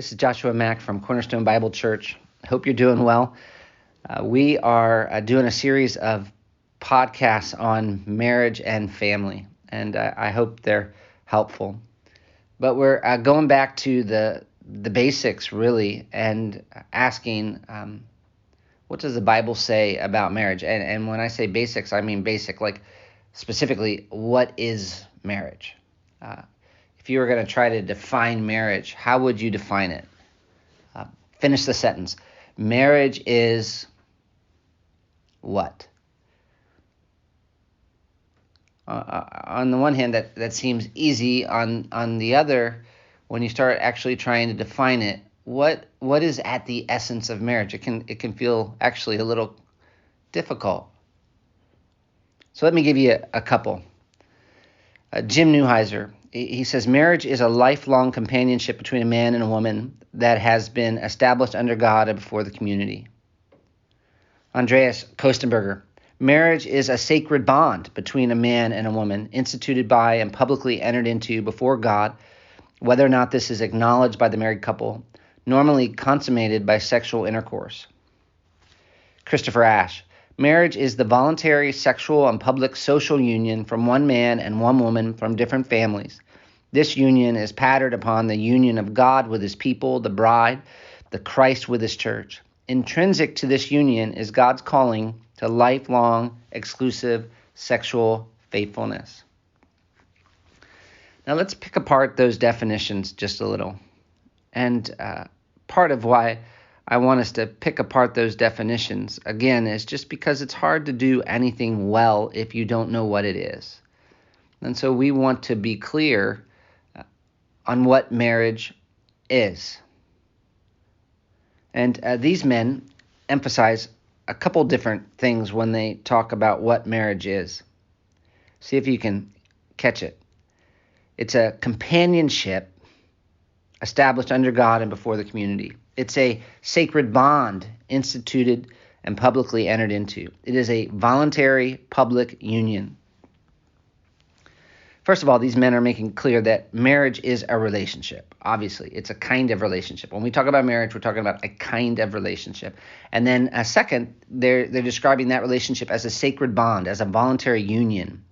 This is Joshua Mack from Cornerstone Bible Church. I hope you're doing well. We are doing a series of podcasts on marriage and family, and I hope they're helpful. But we're going back to the basics, really, and asking, what does the Bible say about marriage? And when I say basics, I mean basic, like specifically, what is marriage? If you were going to try to define marriage, how would you define it? Finish the sentence. Marriage is what? On the one hand, that seems easy. On the other, when you start actually trying to define it, what is at the essence of marriage? It can feel actually a little difficult. So let me give you a couple. Jim Neuheiser, he says, marriage is a lifelong companionship between a man and a woman that has been established under God and before the community. Andreas Kostenberger, marriage is a sacred bond between a man and a woman, instituted by and publicly entered into before God, whether or not this is acknowledged by the married couple, normally consummated by sexual intercourse. Christopher Ashe, marriage is the voluntary sexual and public social union from one man and one woman from different families. This union is patterned upon the union of God with his people, the bride, the Christ with his church. Intrinsic to this union is God's calling to lifelong, exclusive sexual faithfulness. Now let's pick apart those definitions just a little. And part of why I want us to pick apart those definitions, again, is just because it's hard to do anything well if you don't know what it is. And so we want to be clear on what marriage is. And these men emphasize a couple different things when they talk about what marriage is. See if you can catch it. It's a companionship established under God and before the community. It's a sacred bond instituted and publicly entered into. It is a voluntary public union. First of all, these men are making clear that marriage is a relationship. Obviously, it's a kind of relationship. When we talk about marriage, we're talking about a kind of relationship. And then second, they're describing that relationship as a sacred bond, as a voluntary union.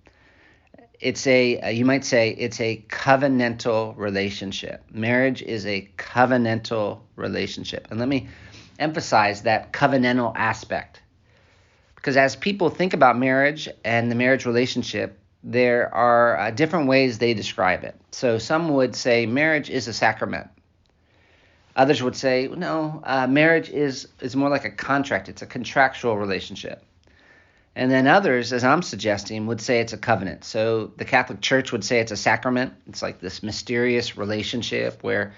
It's you might say it's a covenantal relationship. Marriage is a covenantal relationship. And let me emphasize that covenantal aspect. Because as people think about marriage and the marriage relationship, there are different ways they describe it. So some would say marriage is a sacrament. Others would say, no, marriage is more like a contract. It's a contractual relationship. And then others, as I'm suggesting, would say it's a covenant. So the Catholic Church would say it's a sacrament. It's like this mysterious relationship where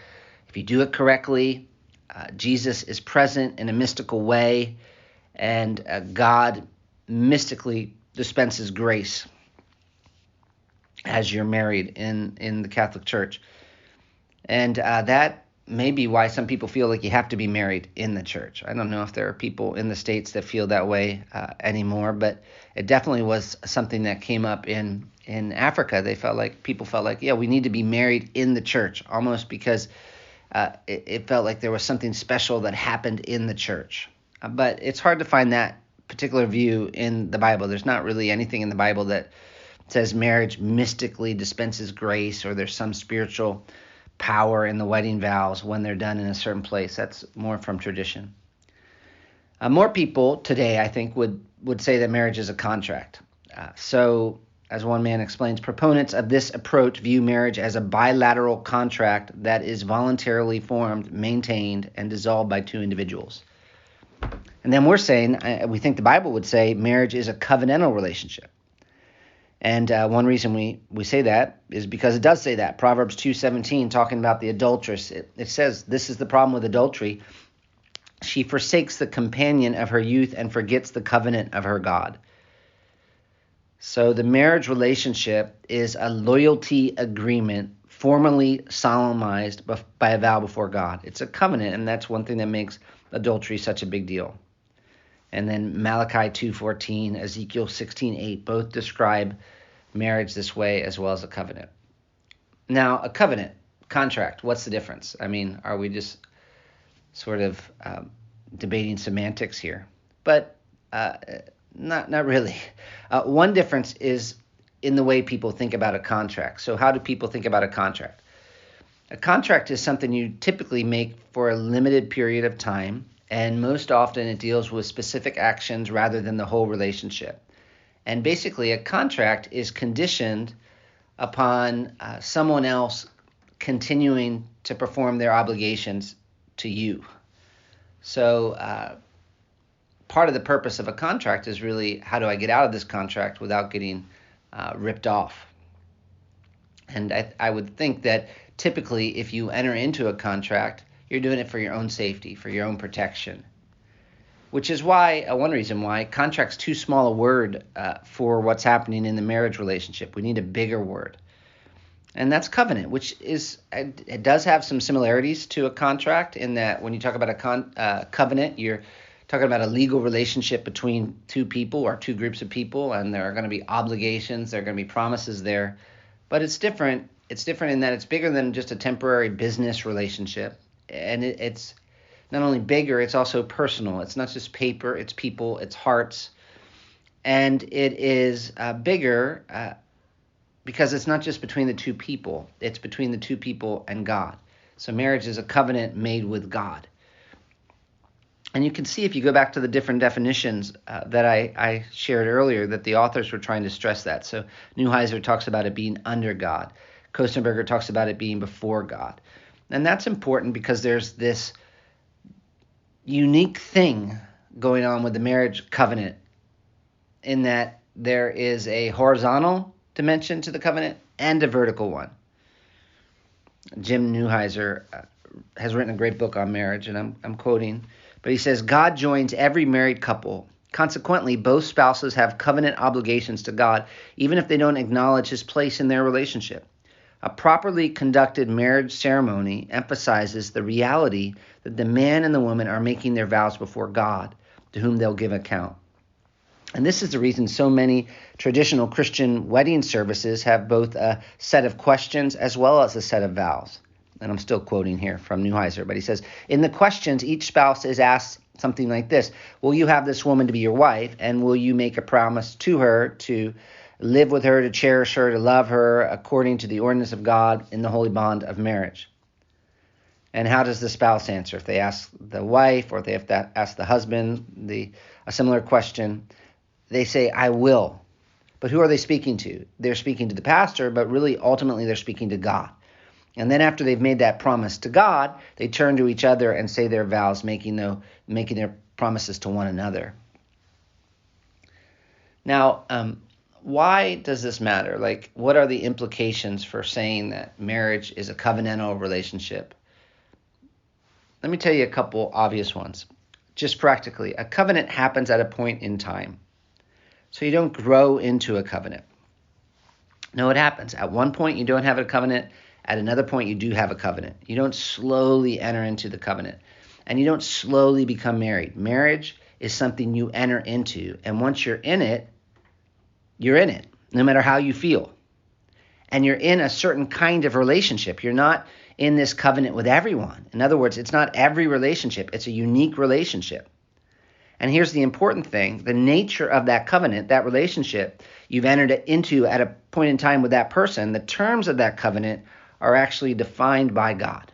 if you do it correctly, Jesus is present in a mystical way, and God mystically dispenses grace as you're married in the Catholic Church. And that may be why some people feel like you have to be married in the church. I don't know if there are people in the States that feel that way anymore, but it definitely was something that came up in Africa. People felt like, yeah, we need to be married in the church, almost because it felt like there was something special that happened in the church. But it's hard to find that particular view in the Bible. There's not really anything in the Bible that says marriage mystically dispenses grace or there's some spiritual power in the wedding vows when they're done in a certain place. That's more from tradition. More people today, I think, would say that marriage is a contract. So, as one man explains, proponents of this approach view marriage as a bilateral contract that is voluntarily formed, maintained, and dissolved by two individuals. And then we're saying, we think the Bible would say marriage is a covenantal relationship. And one reason we say that is because it does say that. Proverbs 2:17, talking about the adulteress, it says, this is the problem with adultery. She forsakes the companion of her youth and forgets the covenant of her God. So the marriage relationship is a loyalty agreement formally solemnized by a vow before God. It's a covenant, and that's one thing that makes adultery such a big deal. And then Malachi 2:14, Ezekiel 16:8 both describe marriage this way as well as a covenant. Now, a covenant contract. What's the difference? I mean, are we just sort of debating semantics here? But not really. One difference is in the way people think about a contract. So how do people think about a contract? A contract is something you typically make for a limited period of time, and most often it deals with specific actions rather than the whole relationship. And basically, a contract is conditioned upon someone else continuing to perform their obligations to you. So part of the purpose of a contract is really, how do I get out of this contract without getting ripped off? And I would think that typically if you enter into a contract, you're doing it for your own safety, for your own protection. Which is why, one reason why, contract's too small a word for what's happening in the marriage relationship. We need a bigger word. And that's covenant, which is, it does have some similarities to a contract in that when you talk about a covenant, you're talking about a legal relationship between two people or two groups of people, and there are going to be obligations, there are going to be promises there. But it's different. It's different in that it's bigger than just a temporary business relationship. And it's not only bigger, it's also personal. It's not just paper, it's people, it's hearts. And it is bigger because it's not just between the two people, it's between the two people and God. So marriage is a covenant made with God. And you can see if you go back to the different definitions that I shared earlier that the authors were trying to stress that. So Neuheiser talks about it being under God. Kostenberger talks about it being before God. And that's important because there's this unique thing going on with the marriage covenant in that there is a horizontal dimension to the covenant and a vertical one. Jim Neuheiser has written a great book on marriage, and I'm quoting, but he says, God joins every married couple. Consequently, both spouses have covenant obligations to God, even if they don't acknowledge his place in their relationship. A properly conducted marriage ceremony emphasizes the reality that the man and the woman are making their vows before God, to whom they'll give account. And this is the reason so many traditional Christian wedding services have both a set of questions as well as a set of vows. And I'm still quoting here from Neuheiser, but he says, in the questions, each spouse is asked something like this: will you have this woman to be your wife, and will you make a promise to her to live with her, to cherish her, to love her according to the ordinance of God in the holy bond of marriage? And how does the spouse answer? If they ask the wife, or if they have to ask the husband a similar question, they say, I will. But who are they speaking to? They're speaking to the pastor, but really ultimately they're speaking to God. And then after they've made that promise to God, they turn to each other and say their vows, making their promises to one another. Now, why does this matter? Like, what are the implications for saying that marriage is a covenantal relationship? Let me tell you a couple obvious ones. Just practically, a covenant happens at a point in time. So you don't grow into a covenant. No, it happens. At one point, you don't have a covenant. At another point, you do have a covenant. You don't slowly enter into the covenant. And you don't slowly become married. Marriage is something you enter into. And once you're in it, no matter how you feel. And you're in a certain kind of relationship. You're not in this covenant with everyone. In other words, it's not every relationship. It's a unique relationship. And here's the important thing. The nature of that covenant, that relationship you've entered into at a point in time with that person, the terms of that covenant are actually defined by God.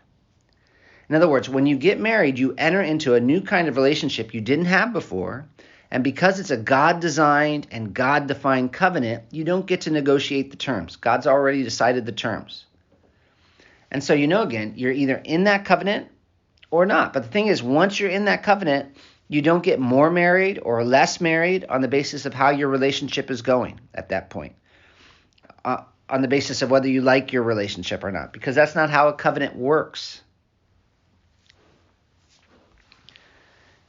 In other words, when you get married, you enter into a new kind of relationship you didn't have before. And because it's a God-designed and God-defined covenant, you don't get to negotiate the terms. God's already decided the terms. And so again, you're either in that covenant or not. But the thing is, once you're in that covenant, you don't get more married or less married on the basis of how your relationship is going at that point, on the basis of whether you like your relationship or not, because that's not how a covenant works.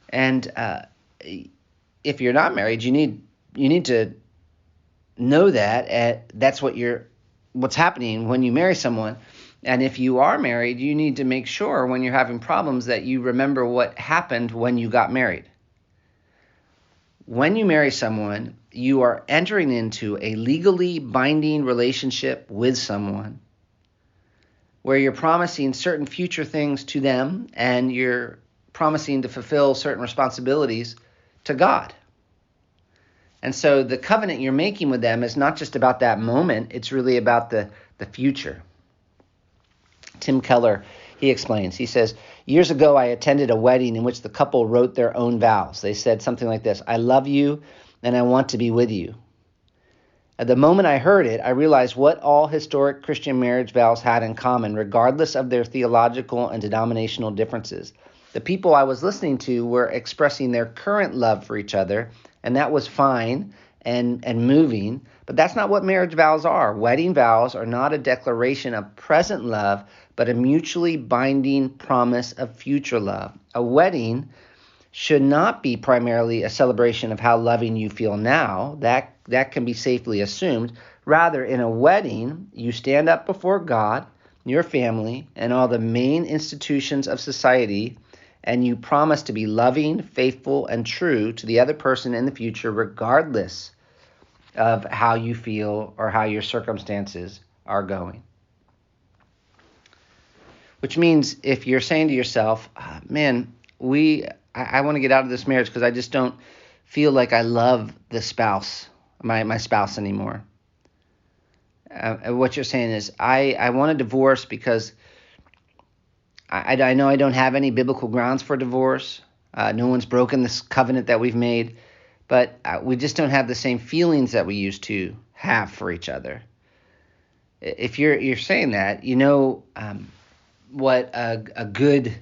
And if you're not married, you need to know that that's what's happening when you marry someone. And if you are married, you need to make sure when you're having problems that you remember what happened when you got married. When you marry someone, you are entering into a legally binding relationship with someone where you're promising certain future things to them and you're promising to fulfill certain responsibilities to God. And so the covenant you're making with them is not just about that moment, it's really about the future. Tim Keller, he explains, he says, years ago I attended a wedding in which the couple wrote their own vows. They said something like this: I love you and I want to be with you. At the moment I heard it, I realized what all historic Christian marriage vows had in common, regardless of their theological and denominational differences. The people I was listening to were expressing their current love for each other, and that was fine and moving, but that's not what marriage vows are. Wedding vows are not a declaration of present love, but a mutually binding promise of future love. A wedding should not be primarily a celebration of how loving you feel now. That can be safely assumed. Rather, in a wedding, you stand up before God, your family, and all the main institutions of society, and you promise to be loving, faithful, and true to the other person in the future, regardless of how you feel or how your circumstances are going. Which means if you're saying to yourself, man, I want to get out of this marriage because I just don't feel like I love the spouse, my spouse anymore. What you're saying is, I want a divorce because I know I don't have any biblical grounds for divorce. No one's broken this covenant that we've made, but we just don't have the same feelings that we used to have for each other. If you're saying that, what a good,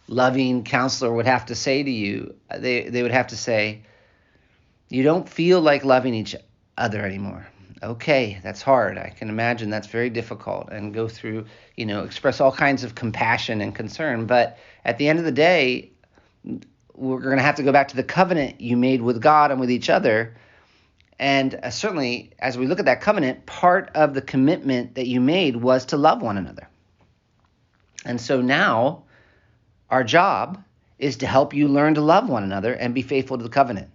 loving counselor would have to say to you. They would have to say, you don't feel like loving each other anymore. Okay, that's hard. I can imagine that's very difficult, and go through, express all kinds of compassion and concern. But at the end of the day, we're going to have to go back to the covenant you made with God and with each other. And certainly, as we look at that covenant, part of the commitment that you made was to love one another. And so now our job is to help you learn to love one another and be faithful to the covenant.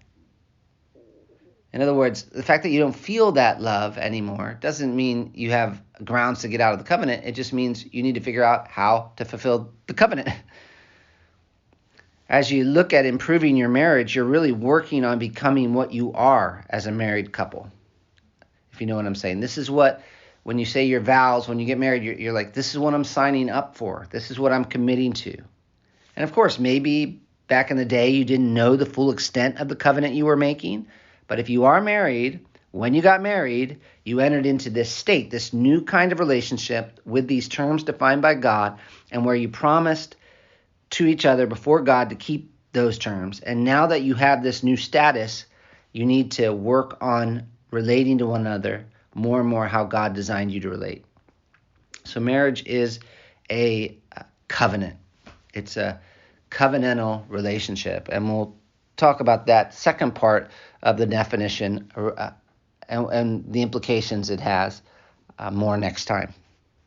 In other words, the fact that you don't feel that love anymore doesn't mean you have grounds to get out of the covenant. It just means you need to figure out how to fulfill the covenant. As you look at improving your marriage, you're really working on becoming what you are as a married couple. If you know what I'm saying. This is what, when you say your vows, when you get married, you're like, this is what I'm signing up for. This is what I'm committing to. And of course, maybe back in the day, you didn't know the full extent of the covenant you were making. But if you are married, when you got married, you entered into this state, this new kind of relationship with these terms defined by God, and where you promised to each other before God to keep those terms. And now that you have this new status, you need to work on relating to one another more and more how God designed you to relate. So marriage is a covenant. It's a covenantal relationship. And we'll talk about that second part of the definition and the implications it has more next time.